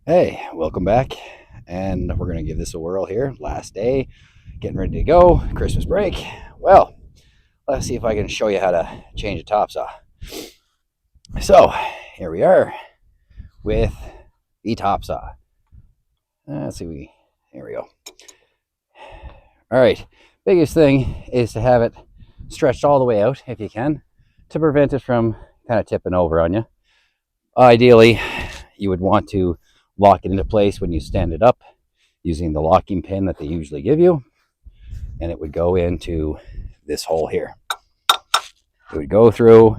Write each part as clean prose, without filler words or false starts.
Hey, welcome back. And we're going to give this a whirl here. Last day, getting ready to go. Christmas break. Well, let's see if I can show you how to change a top saw. So, here we are with the top saw. Let's see, here we go. All right, biggest thing is to have it stretched all the way out if you can to prevent it from kind of tipping over on you. Ideally, you would want to lock it into place when you stand it up using the locking pin that they usually give you, and it would go into this hole here. It would go through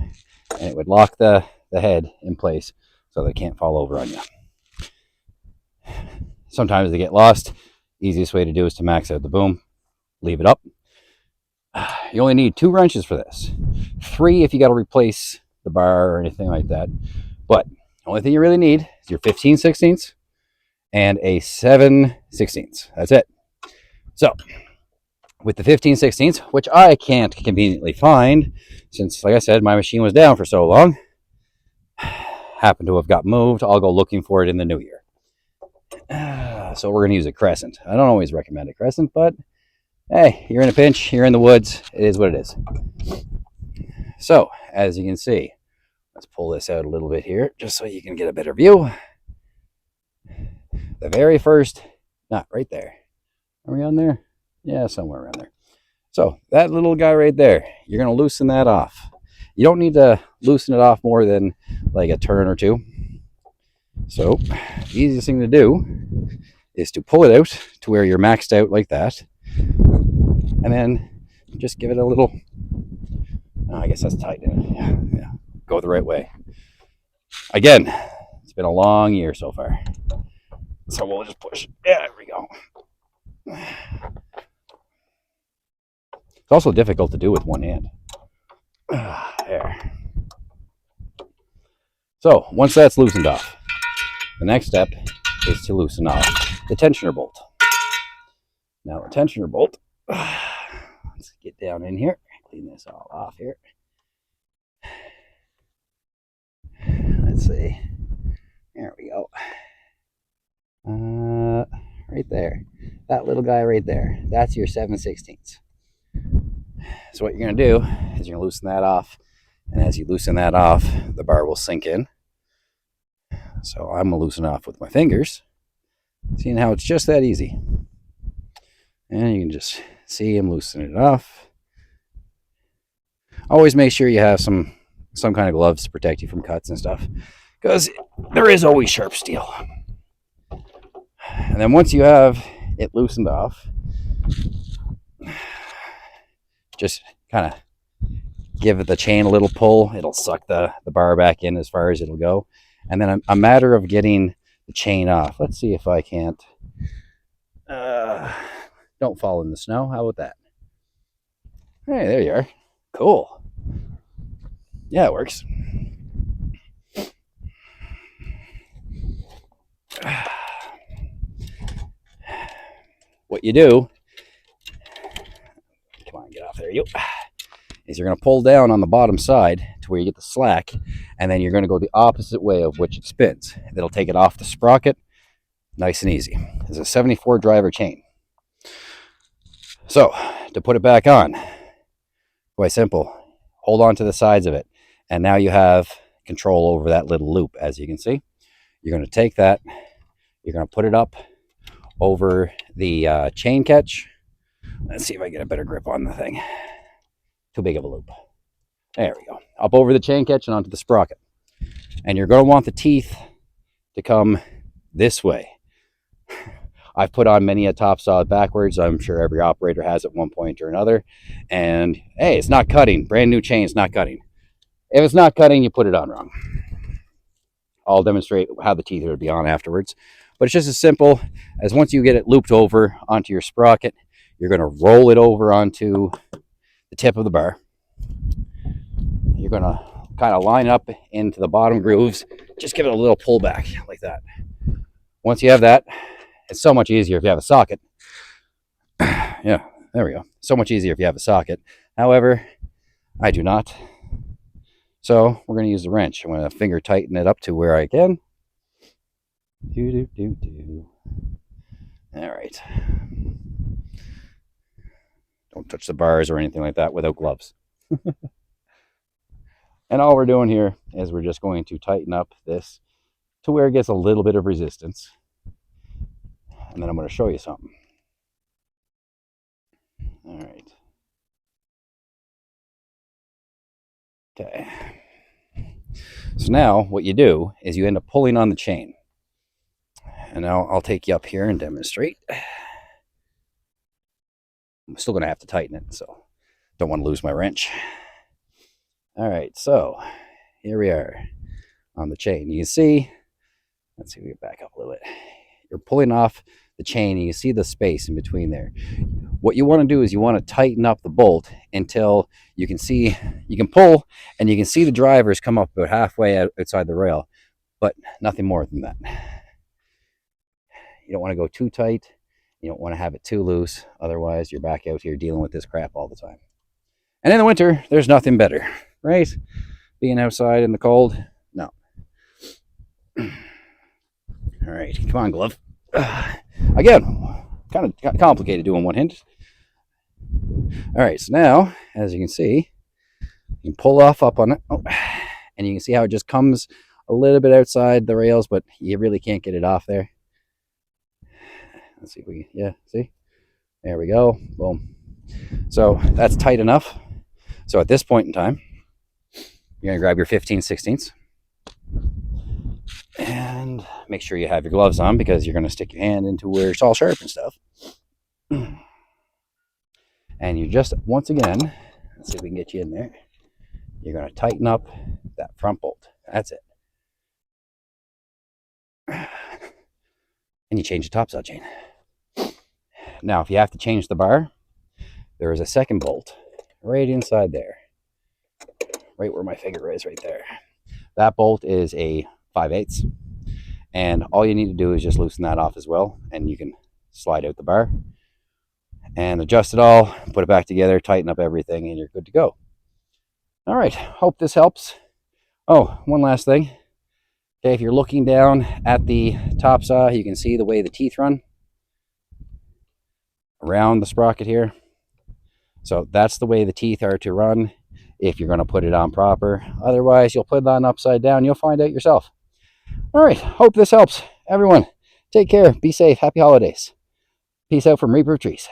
and it would lock the head in place so they can't fall over on you. Sometimes they get lost. Easiest way to do is to max out the boom, leave it up. You only need 2 wrenches for this. 3 if you got to replace the bar or anything like that. But the only thing you really need is your 15/16 and a 7/16. That's it. So with the 15/16, which I can't conveniently find since, like I said, my machine was down for so long, happened to have got moved. I'll go looking for it in the new year. So we're going to use a crescent. I don't always recommend a crescent, but hey, you're in a pinch, you're in the woods, it is what it is. So, as you can see, let's pull this out a little bit here just so you can get a better view. The very first knot right there. Are we on there? Yeah, somewhere around there. So that little guy right there, you're going to loosen that off. You don't need to loosen it off more than like a turn or two. So the easiest thing to do is to pull it out to where you're maxed out like that. And then just give it a little, I guess that's tight. Yeah. Go the right way. Again, it's been a long year so far. So we'll just push. Yeah, there we go. It's also difficult to do with one hand. There. So once that's loosened off, the next step is to loosen off the tensioner bolt. Now the tensioner bolt, let's get down in here, clean this all off here. Let's see. There we go. Right there. That little guy right there. That's your 7/16. So what you're going to do is you're going to loosen that off. And as you loosen that off, the bar will sink in. So I'm going to loosen off with my fingers. Seeing how it's just that easy. And you can just see I'm loosening it off. Always make sure you have some kind of gloves to protect you from cuts and stuff, because there is always sharp steel. And then once you have it loosened off, just kind of give the chain a little pull. It'll suck the bar back in as far as it'll go. And then a matter of getting the chain off. Let's see if I can't. Don't fall in the snow. How about that? Hey, there you are. Cool. Yeah, it works. What you do, come on, get off there, you, is you're going to pull down on the bottom side to where you get the slack, and then you're going to go the opposite way of which it spins. It'll take it off the sprocket, nice and easy. It's a 74 driver chain. So, to put it back on, quite simple. Hold on to the sides of it, and now you have control over that little loop, as you can see. You're going to take that, you're going to put it up over the chain catch. Let's see if I get a better grip on the thing. Too big of a loop. There we go. Up over the chain catch and onto the sprocket. And you're going to want the teeth to come this way. I've put on many a top saw backwards. I'm sure every operator has at one point or another. And hey, it's not cutting. Brand new chain, it's not cutting. If it's not cutting, you put it on wrong. I'll demonstrate how the teeth are to be on afterwards. But it's just as simple as once you get it looped over onto your sprocket, you're going to roll it over onto the tip of the bar. You're going to kind of line up into the bottom grooves. Just give it a little pull back like that. Once you have that, it's so much easier if you have a socket. Yeah, there we go. So much easier if you have a socket. However, I do not. So we're going to use the wrench. I'm going to finger tighten it up to where I can. Do, do, do, do. All right. Don't touch the bars or anything like that without gloves. And all we're doing here is we're just going to tighten up this to where it gets a little bit of resistance. And then I'm going to show you something. All right. Okay. So now what you do is you end up pulling on the chain. And now I'll take you up here and demonstrate. I'm still going to have to tighten it, so don't want to lose my wrench. All right, so here we are on the chain. You can see, let's see if we get back up a little bit. You're pulling off the chain and you see the space in between there. What you want to do is you want to tighten up the bolt until you can see, you can pull and you can see the drivers come up about halfway outside the rail, but nothing more than that. You don't want to go too tight. You don't want to have it too loose. Otherwise, you're back out here dealing with this crap all the time. And in the winter, there's nothing better, right? Being outside in the cold. No. All right, come on, glove. Again, kind of complicated doing one hand. All right, so now, as you can see, you can pull off up on it. Oh, and you can see how it just comes a little bit outside the rails, but you really can't get it off there. Let's see if we, yeah, see? There we go, boom. So that's tight enough. So at this point in time, you're gonna grab your 15/16 and make sure you have your gloves on because you're gonna stick your hand into where it's all sharp and stuff. And you just, once again, let's see if we can get you in there. You're gonna tighten up that front bolt. That's it. And you change the topside chain. Now, if you have to change the bar, there is a second bolt right inside there, right where my finger is, right there. That bolt is a 5/8, and all you need to do is just loosen that off as well, and you can slide out the bar and adjust it all, put it back together, tighten up everything, and you're good to go. All right, hope this helps. Oh, one last thing. Okay, if you're looking down at the top saw, you can see the way the teeth run around the sprocket here. So that's the way the teeth are to run if you're going to put it on proper. Otherwise, you'll put it on upside down. You'll find out yourself. All right, hope this helps. Everyone, take care. Be safe. Happy holidays. Peace out from Reaper Trees.